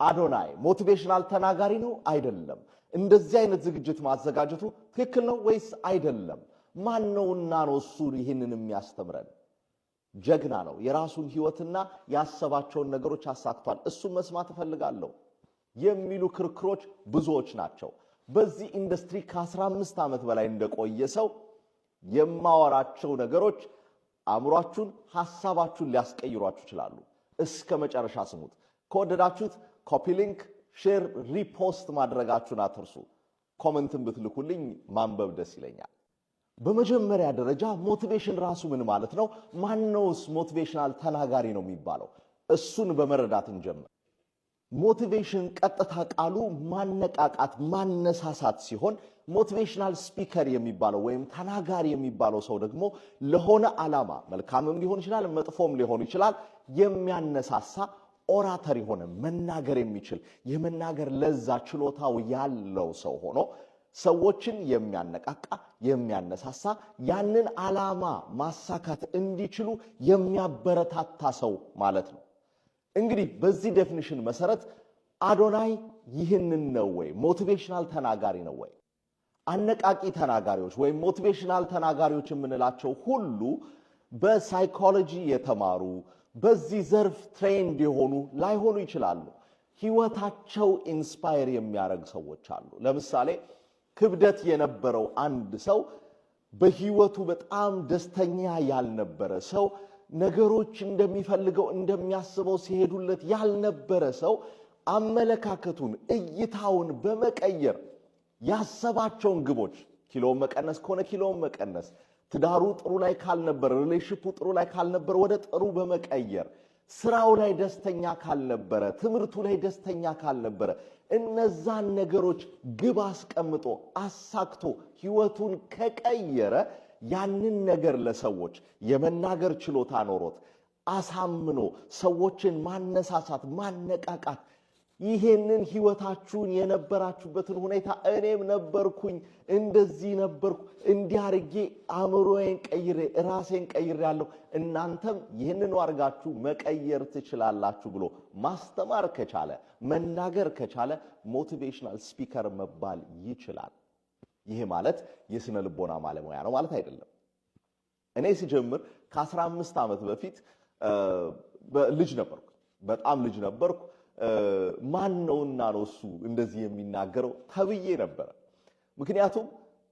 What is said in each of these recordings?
አዶናይ ሞቲቬሽናል ተናጋሪ ነው አይደለም? እንደዚህ አይነት ዝግጅት ማዘጋጀቱ ትክክል ነው ወይስ አይደለም? ማን ነውና ነው እሱ ይህንን የሚያስተምረን? ጀግና ነው። የራሱን ህይወትና ያሰባቸውን ነገሮች አሳክቷል። እሱ መስማት እፈልጋለሁ የሚሉ ክርክሮች ብዙዎች ናቸው። በዚህ ኢንዱስትሪ ከ15 ዓመት በላይ እንደቆየ ሰው የማወራቸው ነገሮች አእምሯችሁን ሐሳባችሁን ሊያስቀይሯችሁ ይችላሉ። እስከ መጨረሻ ስሙት። ከወደዳችሁት ኮፒ ሊንክ፣ ሼር፣ ሪፖስት ማድረጋችሁን አትርሱ። ኮሜንትን ብትልኩልኝ ማንበብ ደስ ይለኛል። በመጀመሪያ ደረጃ ሞቲቬሽን ራሱ ምን ማለት ነው? ማንነውስ ሞቲቬሽናል ተናጋሪ ነው የሚባለው? እሱን በመረዳት እንጀምር። ሞቲቬሽን ቀጥታ ቃሉ ማነቃቃት፣ ማነሳሳት ሲሆን ሞቲቬሽናል ስፒከር የሚባለው ወይም ተናጋሪ የሚባለው ሰው ደግሞ ለሆነ ዓላማ መልካምም ሊሆን ይችላል፣ መጥፎም ሊሆን ይችላል የሚያነሳሳ ኦራተር የሆነ መናገር የሚችል የመናገር ለዛ ችሎታው ያለው ሰው ሆኖ ሰዎችን የሚያነቃቃ የሚያነሳሳ ያንን ዓላማ ማሳካት እንዲችሉ የሚያበረታታ ሰው ማለት ነው። እንግዲህ በዚህ ዴፊኒሽን መሰረት አዶናይ ይህንን ነው ወይ? ሞቲቬሽናል ተናጋሪ ነው ወይ? አነቃቂ ተናጋሪዎች ወይም ሞቲቬሽናል ተናጋሪዎች የምንላቸው ሁሉ በሳይኮሎጂ የተማሩ በዚህ ዘርፍ ትሬንድ የሆኑ ላይሆኑ ይችላሉ። ህይወታቸው ኢንስፓየር የሚያደርግ ሰዎች አሉ። ለምሳሌ ክብደት የነበረው አንድ ሰው በህይወቱ በጣም ደስተኛ ያልነበረ ሰው ነገሮች እንደሚፈልገው እንደሚያስበው ሲሄዱለት ያልነበረ ሰው አመለካከቱን እይታውን በመቀየር ያሰባቸውን ግቦች ኪሎ መቀነስ ከሆነ ኪሎ መቀነስ፣ ትዳሩ ጥሩ ላይ ካልነበረ ሪሌሽንሺፑ ጥሩ ላይ ካልነበረ ወደ ጥሩ በመቀየር ስራው ላይ ደስተኛ ካልነበረ ትምህርቱ ላይ ደስተኛ ካልነበረ እነዛን ነገሮች ግብ አስቀምጦ አሳክቶ ህይወቱን ከቀየረ ያንን ነገር ለሰዎች የመናገር ችሎታ ኖሮት አሳምኖ ሰዎችን ማነሳሳት ማነቃቃት ይሄንን ህይወታችሁን የነበራችሁበትን ሁኔታ እኔም ነበርኩኝ እንደዚህ ነበርኩ እንዲያርጌ አእምሮዬን ቀይሬ ራሴን ቀይሬያለሁ እናንተም ይሄንን አርጋችሁ መቀየር ትችላላችሁ ብሎ ማስተማር ከቻለ መናገር ከቻለ ሞቲቬሽናል ስፒከር መባል ይችላል። ይሄ ማለት የስነ ልቦና ባለሙያ ነው ማለት አይደለም። እኔ ሲጀምር ከ15 ዓመት በፊት ልጅ ነበርኩ፣ በጣም ልጅ ነበርኩ። ማን ነውና ነው እሱ እንደዚህ የሚናገረው ተብዬ ነበር። ምክንያቱም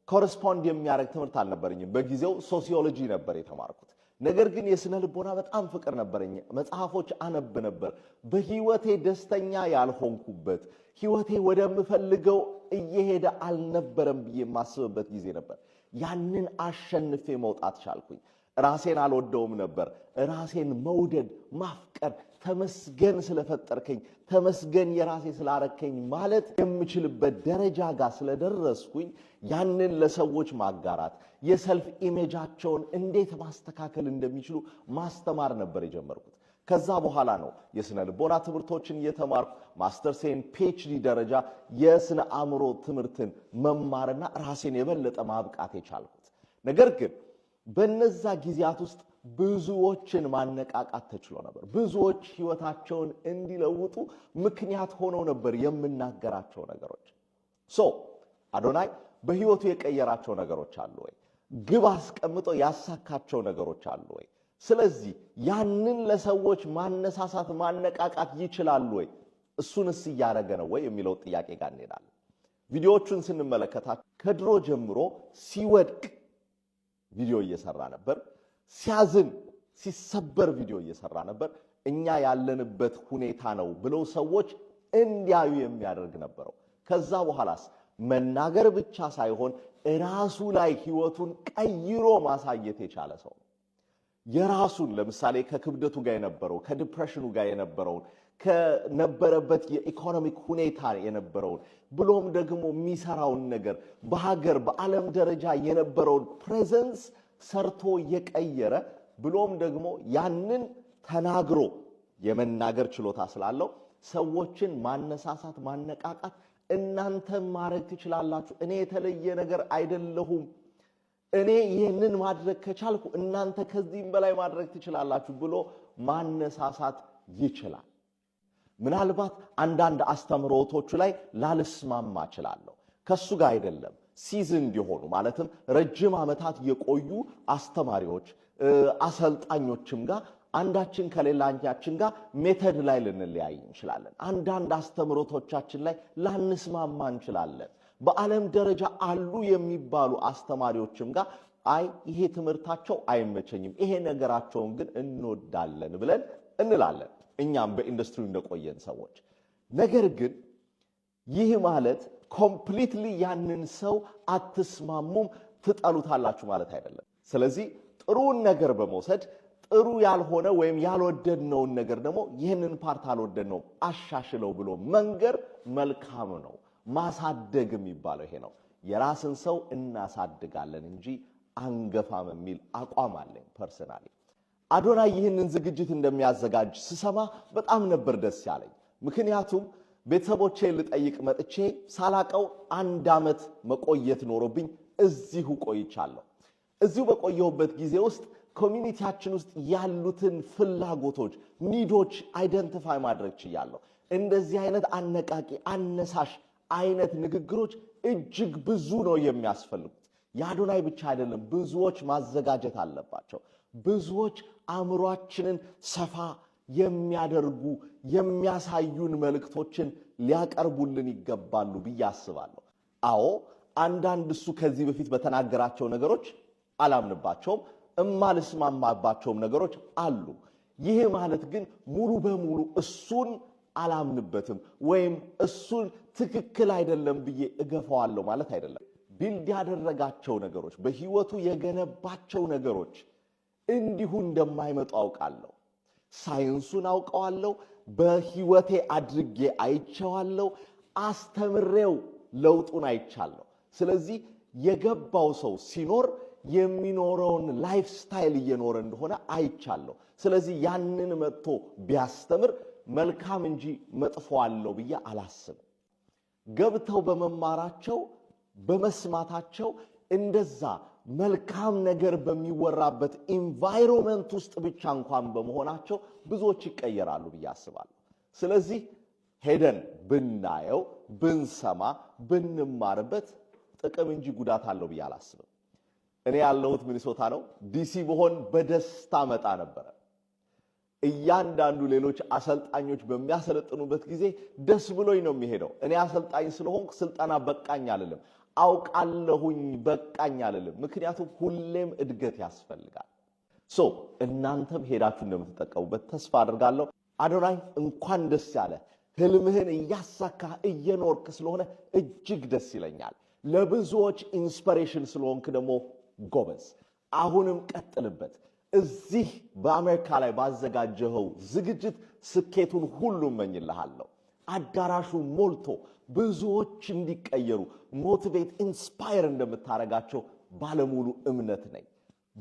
ኮረስፖንድ የሚያደርግ ትምህርት አልነበረኝም። በጊዜው ሶሲዮሎጂ ነበር የተማርኩት። ነገር ግን የስነ ልቦና በጣም ፍቅር ነበረኝ። መጽሐፎች አነብ ነበር። በህይወቴ ደስተኛ ያልሆንኩበት ህይወቴ ወደምፈልገው እየሄደ አልነበረም ብዬ የማስብበት ጊዜ ነበር። ያንን አሸንፌ መውጣት ቻልኩኝ። ራሴን አልወደውም ነበር። ራሴን መውደድ ማፍቀር፣ ተመስገን ስለፈጠርከኝ ተመስገን የራሴ ስላረከኝ ማለት የምችልበት ደረጃ ጋር ስለደረስኩኝ ያንን ለሰዎች ማጋራት የሰልፍ ኢሜጃቸውን እንዴት ማስተካከል እንደሚችሉ ማስተማር ነበር የጀመርኩት። ከዛ በኋላ ነው የስነ ልቦና ትምህርቶችን እየተማርኩ ማስተርሴን ፒኤችዲ ደረጃ የስነ አእምሮ ትምህርትን መማርና ራሴን የበለጠ ማብቃት የቻልኩት። ነገር ግን በነዛ ጊዜያት ውስጥ ብዙዎችን ማነቃቃት ተችሎ ነበር። ብዙዎች ህይወታቸውን እንዲለውጡ ምክንያት ሆነው ነበር የምናገራቸው ነገሮች። አዶናይ በህይወቱ የቀየራቸው ነገሮች አሉ ወይ? ግብ አስቀምጦ ያሳካቸው ነገሮች አሉ ወይ? ስለዚህ ያንን ለሰዎች ማነሳሳት ማነቃቃት ይችላል ወይ? እሱንስ እያደረገ ነው ወይ የሚለው ጥያቄ ጋር እንሄዳለን። ቪዲዮዎቹን ስንመለከታቸው ከድሮ ጀምሮ ሲወድቅ ቪዲዮ እየሰራ ነበር፣ ሲያዝን ሲሰበር ቪዲዮ እየሰራ ነበር። እኛ ያለንበት ሁኔታ ነው ብለው ሰዎች እንዲያዩ የሚያደርግ ነበረው። ከዛ በኋላስ መናገር ብቻ ሳይሆን ራሱ ላይ ህይወቱን ቀይሮ ማሳየት የቻለ ሰው የራሱን ለምሳሌ ከክብደቱ ጋር የነበረው ከዲፕሬሽኑ ጋር የነበረውን ከነበረበት የኢኮኖሚክ ሁኔታ የነበረውን ብሎም ደግሞ የሚሰራውን ነገር በሀገር በዓለም ደረጃ የነበረውን ፕሬዘንስ ሰርቶ የቀየረ ብሎም ደግሞ ያንን ተናግሮ የመናገር ችሎታ ስላለው ሰዎችን ማነሳሳት ማነቃቃት እናንተም ማድረግ ትችላላችሁ፣ እኔ የተለየ ነገር አይደለሁም፣ እኔ ይህንን ማድረግ ከቻልኩ እናንተ ከዚህም በላይ ማድረግ ትችላላችሁ ብሎ ማነሳሳት ይችላል። ምናልባት አንዳንድ አስተምሮቶቹ ላይ ላልስማማ እችላለሁ። ከሱ ጋር አይደለም ሲዝን እንዲሆኑ ማለትም ረጅም ዓመታት የቆዩ አስተማሪዎች አሰልጣኞችም ጋር አንዳችን ከሌላኛችን ጋር ሜተድ ላይ ልንለያይ እንችላለን። አንዳንድ አስተምሮቶቻችን ላይ ላንስማማ እንችላለን። በዓለም ደረጃ አሉ የሚባሉ አስተማሪዎችም ጋር አይ ይሄ ትምህርታቸው አይመቸኝም፣ ይሄ ነገራቸውን ግን እንወዳለን ብለን እንላለን እኛም በኢንዱስትሪው እንደቆየን ሰዎች። ነገር ግን ይህ ማለት ኮምፕሊትሊ ያንን ሰው አትስማሙም ትጠሉታላችሁ ማለት አይደለም። ስለዚህ ጥሩን ነገር በመውሰድ ጥሩ ያልሆነ ወይም ያልወደድነውን ነገር ደግሞ ይህንን ፓርት አልወደድነው አሻሽለው ብሎ መንገር መልካም ነው። ማሳደግ የሚባለው ይሄ ነው። የራስን ሰው እናሳድጋለን እንጂ አንገፋም የሚል አቋም አለኝ ፐርሰናሊ። አዶናይ ይህንን ዝግጅት እንደሚያዘጋጅ ስሰማ በጣም ነበር ደስ ያለኝ። ምክንያቱም ቤተሰቦቼ ልጠይቅ መጥቼ ሳላቀው 1 ዓመት መቆየት ኖሮብኝ እዚሁ ቆይቻለሁ። እዚሁ በቆየሁበት ጊዜ ውስጥ ኮሚኒቲያችን ውስጥ ያሉትን ፍላጎቶች ኒዶች አይደንቲፋይ ማድረግ ችያለሁ። እንደዚህ አይነት አነቃቂ አነሳሽ አይነት ንግግሮች እጅግ ብዙ ነው የሚያስፈልጉት። የአዶናይ ብቻ አይደለም፣ ብዙዎች ማዘጋጀት አለባቸው። ብዙዎች አእምሯችንን ሰፋ የሚያደርጉ የሚያሳዩን መልእክቶችን ሊያቀርቡልን ይገባሉ ብዬ አስባለሁ። አዎ አንዳንድ እሱ ከዚህ በፊት በተናገራቸው ነገሮች አላምንባቸውም፣ እማልስማማባቸውም ነገሮች አሉ። ይሄ ማለት ግን ሙሉ በሙሉ እሱን አላምንበትም ወይም እሱን ትክክል አይደለም ብዬ እገፋዋለሁ ማለት አይደለም። ቢልድ ያደረጋቸው ነገሮች በህይወቱ የገነባቸው ነገሮች እንዲሁ እንደማይመጡ አውቃለሁ። ሳይንሱን አውቀዋለሁ፣ በህይወቴ አድርጌ አይቼዋለሁ፣ አስተምሬው ለውጡን አይቻለሁ። ስለዚህ የገባው ሰው ሲኖር የሚኖረውን ላይፍ ስታይል እየኖረ እንደሆነ አይቻለሁ። ስለዚህ ያንን መጥቶ ቢያስተምር መልካም እንጂ መጥፎ አለው ብዬ አላስብም። ገብተው በመማራቸው በመስማታቸው እንደዛ መልካም ነገር በሚወራበት ኢንቫይሮንመንት ውስጥ ብቻ እንኳን በመሆናቸው ብዙዎች ይቀየራሉ ብዬ አስባለሁ። ስለዚህ ሄደን ብናየው ብንሰማ ብንማርበት ጥቅም እንጂ ጉዳት አለው ብዬ አላስብም። እኔ ያለሁት ሚኒሶታ ነው። ዲሲ በሆን በደስታ መጣ ነበር። እያንዳንዱ ሌሎች አሰልጣኞች በሚያሰለጥኑበት ጊዜ ደስ ብሎኝ ነው የሚሄደው። እኔ አሰልጣኝ ስለሆንኩ ስልጠና በቃኝ አልልም፣ አውቃለሁኝ በቃኝ አልልም። ምክንያቱም ሁሌም እድገት ያስፈልጋል። እናንተም ሄዳችሁ እንደምትጠቀሙበት ተስፋ አድርጋለሁ። አዶናይ እንኳን ደስ ያለ፣ ህልምህን እያሳካህ እየኖርክ ስለሆነ እጅግ ደስ ይለኛል። ለብዙዎች ኢንስፒሬሽን ስለሆንክ ደግሞ ጎበዝ፣ አሁንም ቀጥልበት። እዚህ በአሜሪካ ላይ ባዘጋጀኸው ዝግጅት ስኬቱን ሁሉ እመኝልሃለሁ። አዳራሹ ሞልቶ ብዙዎች እንዲቀየሩ ሞቲቬት ኢንስፓየር እንደምታረጋቸው ባለሙሉ እምነት ነኝ።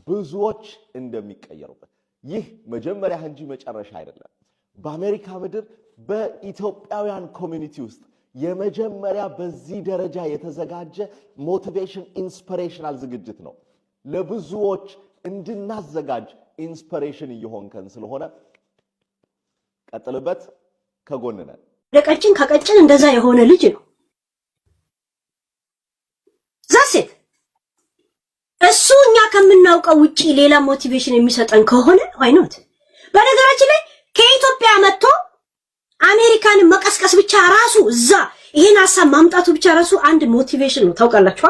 ብዙዎች እንደሚቀየሩበት ይህ መጀመሪያ እንጂ መጨረሻ አይደለም። በአሜሪካ ምድር በኢትዮጵያውያን ኮሚኒቲ ውስጥ የመጀመሪያ በዚህ ደረጃ የተዘጋጀ ሞቲቬሽን ኢንስፒሬሽናል ዝግጅት ነው። ለብዙዎች እንድናዘጋጅ ኢንስፒሬሽን እየሆንከን ስለሆነ ቀጥልበት፣ ከጎን ነን። ደቀጭን ከቀጭን እንደዛ የሆነ ልጅ ነው ዛሴት። እሱ እኛ ከምናውቀው ውጪ ሌላ ሞቲቬሽን የሚሰጠን ከሆነ ዋይኖት። በነገራችን ላይ ከኢትዮጵያ መጥቶ አሜሪካን መቀስቀስ ብቻ ራሱ እዛ ይሄን ሐሳብ ማምጣቱ ብቻ ራሱ አንድ ሞቲቬሽን ነው። ታውቃላችሁ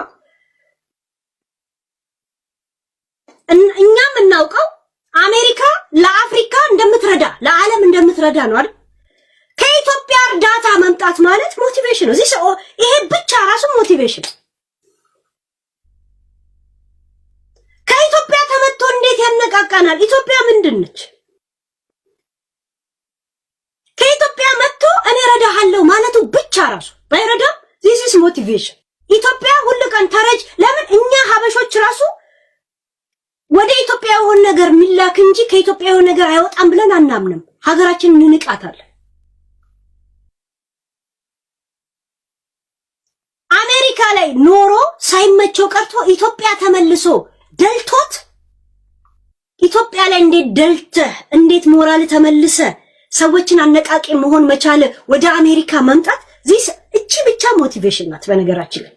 እኛም እናውቀው አሜሪካ ለአፍሪካ እንደምትረዳ ለዓለም እንደምትረዳ ነው አይደል? ከኢትዮጵያ እርዳታ መምጣት ማለት ሞቲቬሽን ነው። ይሄ ብቻ ራሱ ሞቲቬሽን። ከኢትዮጵያ ተመጥቶ እንዴት ያነቃቃናል? ኢትዮጵያ ምንድነች? ከኢትዮጵያ መጥቶ እኔ ረዳሃለሁ ማለቱ ብቻ ራሱ ባይረዳም this is motivation። ኢትዮጵያ ሁሉ ቀን ተረጅ። ለምን እኛ ሀበሾች ራሱ ወደ ኢትዮጵያ የሆነ ነገር ሚላክ እንጂ ከኢትዮጵያ የሆነ ነገር አይወጣም ብለን አናምንም። ሀገራችንን እንንቃታለን። አሜሪካ ላይ ኖሮ ሳይመቸው ቀርቶ ኢትዮጵያ ተመልሶ ደልቶት ኢትዮጵያ ላይ እንዴት ደልተህ እንዴት ሞራል ተመልሰ ሰዎችን አነቃቂ መሆን መቻል ወደ አሜሪካ መምጣት እቺ ብቻ ሞቲቬሽን ናት በነገራችን ላይ